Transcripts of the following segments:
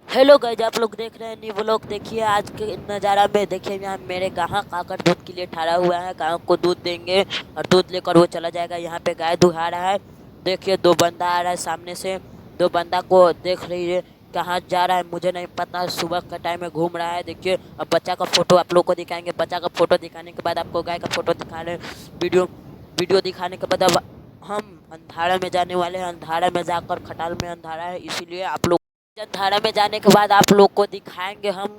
Hello guys, आप लोग देख रहे हैं न्यू व्लॉग। देखिए आज के नज़ारा में, देखिए यहाँ मेरे ग्राहक आकर दूध के लिए ठहरा हुआ है। ग्राहक को दूध देंगे और दूध लेकर वो चला जाएगा। यहाँ पे गाय दुहा रहा है। देखिए दो बंदा आ रहा है सामने से। दो बंदा को देख रही है, कहाँ जा रहा है मुझे नहीं पता। सुबह का टाइम में घूम रहा है। देखिए अब बच्चा का फोटो आप लोग को दिखाएंगे। बच्चा का फोटो दिखाने के बाद आपको गाय का फोटो दिखा रहे हैं। वीडियो वीडियो दिखाने के बाद अब हम अंधारा में जाने वाले हैं। अंधारा में जाकर, खटाल में अंधारा है इसीलिए आप लोग अंधारा में जाने के बाद आप लोग को दिखाएंगे हम।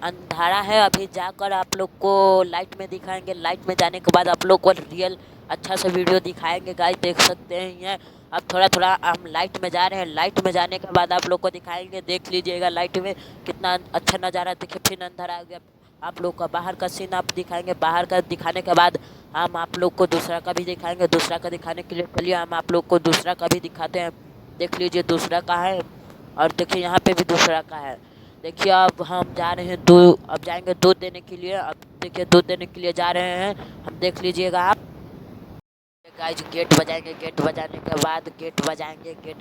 अंधारा है अभी, जाकर आप लोग को लाइट में दिखाएंगे। लाइट में जाने के बाद आप लोग को रियल अच्छा सा वीडियो दिखाएंगे। गाइस देख सकते हैं ये। अब थोड़ा थोड़ा हम लाइट में जा रहे हैं। लाइट में जाने के बाद आप लोग को दिखाएंगे। देख लीजिएगा लाइट में कितना अच्छा नज़ारा। देखिए फिर अंधारा आ गया। आप लोग का बाहर का सीन आप दिखाएंगे। बाहर का दिखाने के बाद हम आप लोग को दूसरा का भी दिखाएंगे। दूसरा का दिखाने के लिए चलिए हम आप लोग को दूसरा का भी दिखाते हैं। देख लीजिए दूसरा का है। और देखिए यहाँ पे भी दूसरा का है। देखिए अब हम जा रहे हैं अब जाएंगे दूध देने के लिए। अब देखिए दूध देने के लिए जा रहे हैं हम। देख लीजिएगा आप। गाइस गेट बजाएंगे। गेट बजाने के बाद गेट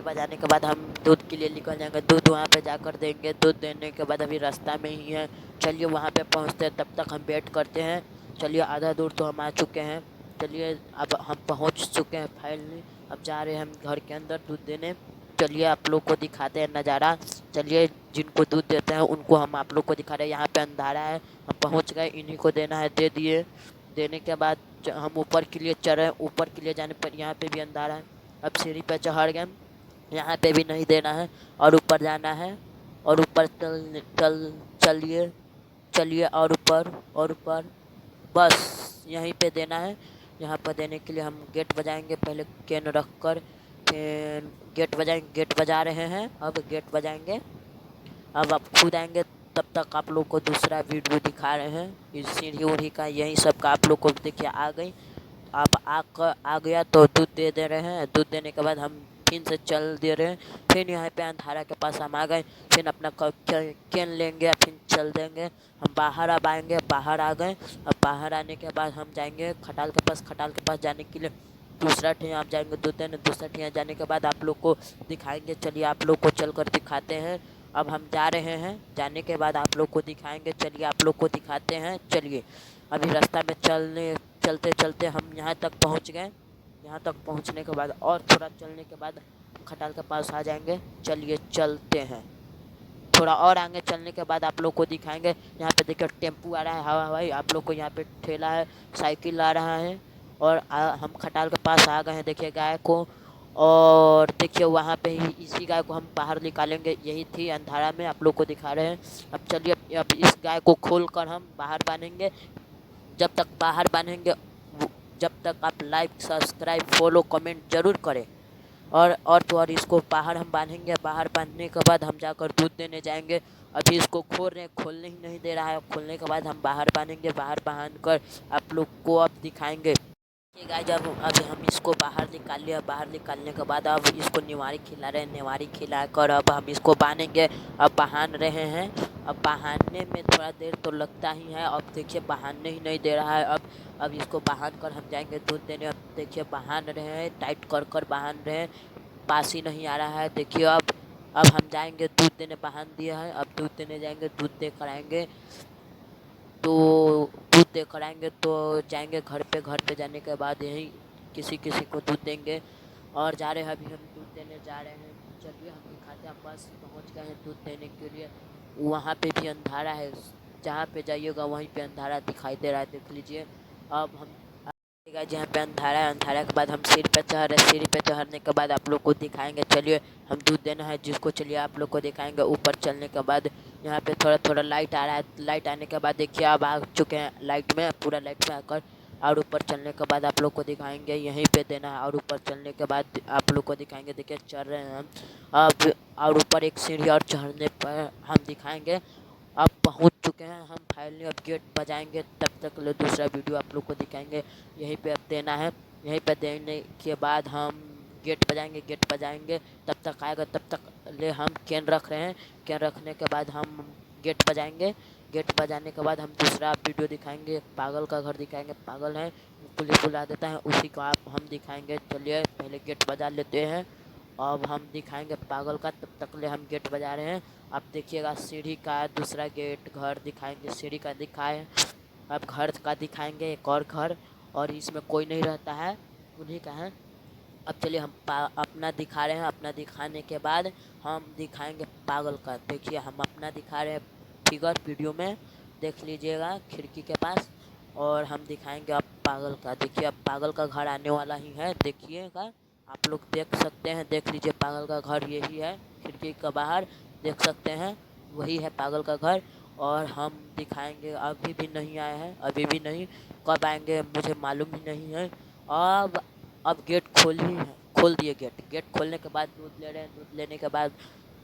बजाने के बाद हम दूध के लिए निकल जाएंगे। दूध वहाँ पे जाकर देंगे। दूध देने के बाद अभी रास्ता में ही है। चलिए वहाँ पे पहुँचते हैं, तब तक हम वेट करते हैं। चलिए आधा दूर तो हम आ चुके हैं। चलिए अब हम पहुँच चुके हैं फाइनली। अब जा रहे हैं हम घर के अंदर दूध देने। चलिए आप लोग को दिखाते हैं नज़ारा। चलिए जिनको दूध देते हैं उनको हम आप लोग को दिखा रहे हैं। यहाँ पे अंधारा है, हम पहुँच गए। इन्हीं को देना है, दे दिए। देने के बाद हम ऊपर के लिए चढ़े। ऊपर के लिए जाने पर यहाँ पे भी अंधारा है। अब सीढ़ी पे चढ़ गए। यहाँ पे भी नहीं देना है और ऊपर जाना है। और ऊपर चल चल चलिए चलिए और ऊपर बस यहीं पे देना है। यहाँ पर देने के लिए हम गेट बजाएंगे। पहले कैन रख कर फिर गेट बजाएंगे। गेट बजा रहे हैं, अब गेट बजाएंगे। अब आप खुद आएंगे, तब तक आप लोग को दूसरा वीडियो दिखा रहे हैं। इस सीढ़ी उढ़ी का यही सब का आप लोग को देखिए आ गई। आप आ गया तो दूध दे दे रहे हैं। दूध देने के बाद हम फिर से चल दे रहे हैं। फिर यहाँ पे अंधारा के पास हम आ गए। फिर अपना कैन लेंगे, फिर चल देंगे। हम बाहर अब आएंगे। बाहर आ गए। अब बाहर आने के बाद हम जाएंगे खटाल के पास। खटाल के पास जाने के लिए दूसरा ठिया आप जाएंगे दूध देने। दूसरा ठिया जाने के बाद आप लोग को दिखाएंगे। चलिए आप लोग को चल कर दिखाते हैं। अब हम जा रहे हैं। जाने के बाद आप लोग को दिखाएंगे। चलिए आप लोग को दिखाते हैं। चलिए अभी रास्ता में चलते चलते हम यहाँ तक पहुँच गए। यहाँ तक पहुँचने के बाद और थोड़ा चलने के बाद खटाल के पास आ जाएंगे। चलिए चलते हैं। थोड़ा और आगे चलने के बाद आप लोग को दिखाएंगे। यहाँ पे देखिए टेम्पू आ रहा है, हवा हवाई। आप लोग को यहाँ पे ठेला है, साइकिल आ रहा है। और हम खटाल के पास आ गए हैं। देखिए गाय को। और देखिए वहाँ पे ही इसी गाय को हम बाहर निकालेंगे। यही थी अंधारा में, आप लोग को दिखा रहे हैं। अब चलिए अब इस गाय को खोल कर हम बाहर बांधेंगे। जब तक बाहर बांधेंगे जब तक आप लाइक सब्सक्राइब फॉलो कमेंट जरूर करें। और तो और इसको बाहर हम बांधेंगे। बाहर बांधने के बाद हम जाकर दूध देने जाएंगे। अभी इसको खोल रहे हैं, खोलने ही नहीं दे रहा है। खोलने के बाद हम बाहर बांधेंगे। बाहर बांध कर आप लोग को अब दिखाएंगे। ठीक है, जब अभी हम इसको बाहर निकाल लिया। बाहर निकालने के बाद अब इसको निवारी खिला रहे हैं। निवारी खिला कर अब हम इसको बांधेंगे। अब बांध रहे हैं। अब बांधने में थोड़ा देर तो लगता ही है। अब देखिए बांधने ही नहीं दे रहा है। अब इसको बांध कर हम जाएंगे दूध देने। अब देखिए बांध रहे हैं, टाइट कर कर बांध रहे हैं। पास ही नहीं आ रहा है। देखिए अब हम जाएंगे दूध देने। बांध दिया है, अब दूध देने जाएंगे। दूध दे कर आएंगे तो दूध देकर आएंगे तो जाएंगे घर पे। घर पे जाने के बाद यहीं किसी किसी को दूध देंगे। और जा रहे हैं, अभी हम दूध देने जा रहे हैं। चलिए हम दिखाते हैं। बस पहुंच गए हैं दूध देने के लिए। वहाँ पे भी अंधारा है, जहाँ पे जाइएगा वहीं पे अंधारा दिखाई दे रहा है, देख लीजिए। अब हम जहाँ पे अंधारा है, अंधारा के बाद हम सीढ़ी पे चढ़ रहे। सीढ़ी पे चढ़ने के बाद आप लोग को दिखाएंगे। चलिए हम दूध देना है जिसको, चलिए आप लोग को दिखाएंगे। ऊपर चलने के बाद यहाँ पे थोड़ा थोड़ा लाइट आ रहा है। लाइट आने के बाद देखिए अब आ चुके हैं लाइट में, पूरा लाइट में आकर। और ऊपर चलने के बाद आप लोग को दिखाएंगे। यहीं पे देना है। और ऊपर चलने के बाद आप लोग को दिखाएंगे। देखिए चढ़ रहे हैं हम अब। और ऊपर एक सीढ़ी और चढ़ने पर हम दिखाएंगे। अब पहुंच चुके हैं हम फाइनली। अब गेट बजाएंगे, तब तक ले दूसरा वीडियो आप लोग को दिखाएंगे। यहीं पे अब देना है। यहीं पे देने के बाद हम गेट बजाएंगे। गेट बजाएंगे तब तक आएगा, तब तक ले हम कैन रख रहे हैं। कैन रखने के बाद हम गेट बजाएंगे। गेट बजाने के बाद हम दूसरा वीडियो दिखाएंगे। पागल का घर दिखाएंगे। पागल है, पुलिस बुला देता है, उसी को आप हम दिखाएंगे। चलिए पहले गेट बजा लेते हैं। अब हम दिखाएंगे पागल का, तब तक ले हम गेट बजा रहे हैं। अब देखिएगा सीढ़ी का दूसरा गेट, घर दिखाएंगे, सीढ़ी का दिखाए, अब घर का दिखाएंगे, एक और घर, और इसमें कोई नहीं रहता है, उन्हीं का है। अब चलिए हम अपना दिखा रहे हैं। अपना दिखाने के बाद हम दिखाएंगे पागल का। देखिए हम अपना दिखा रहे हैं फिगर वीडियो में, देख लीजिएगा खिड़की के पास। और हम दिखाएंगे अब पागल का। देखिए अब पागल का घर आने वाला ही है, देखिएगा आप लोग देख सकते हैं। देख लीजिए पागल का घर यही है, खिड़की का बाहर देख सकते हैं, वही है पागल का घर। और हम दिखाएंगे, अभी भी नहीं आए हैं, अभी भी नहीं, कब आएंगे मुझे मालूम ही नहीं है। अब गेट खोल दिए गेट। गेट खोलने के बाद दूध ले रहे हैं। दूध लेने के बाद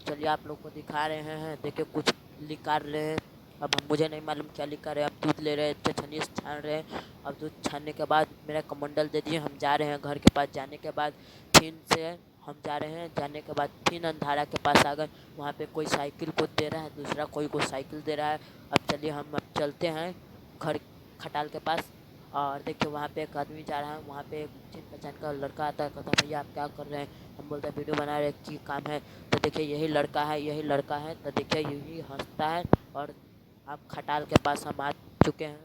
चलिए आप लोग को दिखा रहे हैं। देखिए कुछ निकाल रहे हैं, अब मुझे नहीं मालूम क्या लिखा रहे हैं। अब दूध ले रहे हैं, छन्नी से छान रहे हैं। अब दूध छानने के बाद मेरा कमंडल दे दिए, हम जा रहे हैं घर के पास। जाने के बाद फिर से हम जा रहे हैं, जाने के बाद फिर अंधारा के पास आ गए। वहाँ पे कोई साइकिल को दे रहा है, दूसरा कोई को साइकिल दे रहा है। अब चलिए हम अब चलते हैं घर खटाल के पास। और देखिए वहाँ पे एक आदमी जा रहा है, वहाँ पे एक चिन पहचान का लड़का आता है, कहता है भैया आप क्या कर रहे हैं। हम बोलते हैं वीडियो बना रहे, की काम है। तो देखिए यही लड़का है, यही लड़का है। तो देखिए यही हंसता है। और अब खटाल के पास हम आ चुके हैं।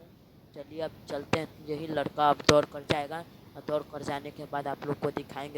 चलिए अब चलते हैं, यही लड़का अब दौड़ कर जाएगा, और दौड़ कर जाने के बाद आप लोग को दिखाएंगे।